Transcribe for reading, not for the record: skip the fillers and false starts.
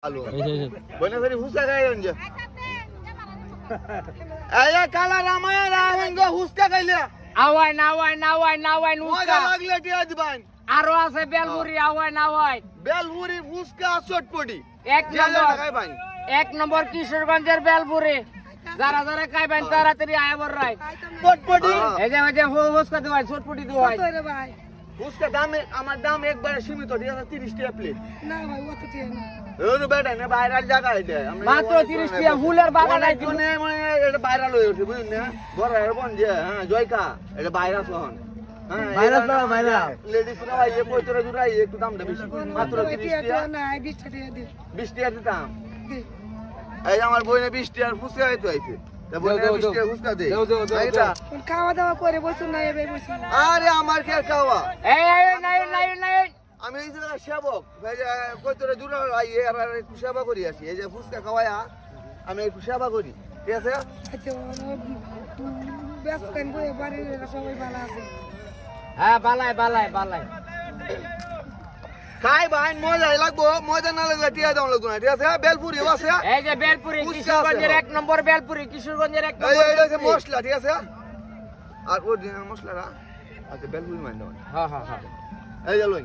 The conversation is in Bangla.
Alô. Buenas tardes, Huska kayınca. Aya kala ramaya ravenga Huska kayla. আওয়াই নাওয়াই Moja লাগলে কি দিবান? আরো আছে বেলপুরি আওয়াই বেলপুরি Huska চটপটি। এক নম্বর এক নম্বর কিশোরগঞ্জের বেলপুরি যারা যারা খাইবেন তাড়াতাড়ি আয়া বড়রাই চটপটি। এই যে হুসকা দেওয়াই চটপটি দেওয়াই Huska দামে আমার দাম একবারে সীমিত, ঠিক আছে 30 টাকা প্লেট। না ভাই অত টিয়া না ওরে বেটা না বাইরের জায়গা এটা। মাত্র 30 টাকা ফুলের বাগান আছে মানে মানে এটা ভাইরাল হয়ে উঠছে বুঝুন না? বড় এরকম যে হ্যাঁ জয়কা এটা ভাইরাস হন। হ্যাঁ ভাইরাস না ভাইরাস। লেডিসরা আইয়ে কইতরা জুরা আইয়ে একটু দামটা বেশি। মাত্র 30 টাকা। না 20 টাকা দে 20 টাকা দিতাম। দে এই আমার বইনে 20 টাকার ফুসকা আইতো আইছে। তা বইনে 20 টাকা ফুসকা দে। এইটা কোন খাওয়া দাওয়া করে বসুন না এবে বসুন আরে আমার কে খাওয়া? এই নাই আমি এই যে সেবক ভাই কইতরা জুরা আইয়ে আর একটু সেবা করি আসি। এই যে ফুসকা খাওয়ায়া আমি একটু সেবা করি। ঠিক আছে? আচ্ছা বেশ কেন গো বাড়ির সবাই ভালো আছে হ্যাঁ বালাই খাই ভাই মজাই লাগবো, মজা না লাগলে টিয়া দাম লাগবো না। ঠিক আছে? বেলপুরি আছে। এই যে বেলপুরি কিশোরগঞ্জের এক নম্বর বেলপুরি কিশোরগঞ্জের এক এই নম্বর এইটা হচ্ছে বেলপুরি। মশলা, ঠিক আছে? আর অরিজিনাল মশলাটা আচ্ছা বেলপুরি মান দাও। হ্যাঁ এই যে লই।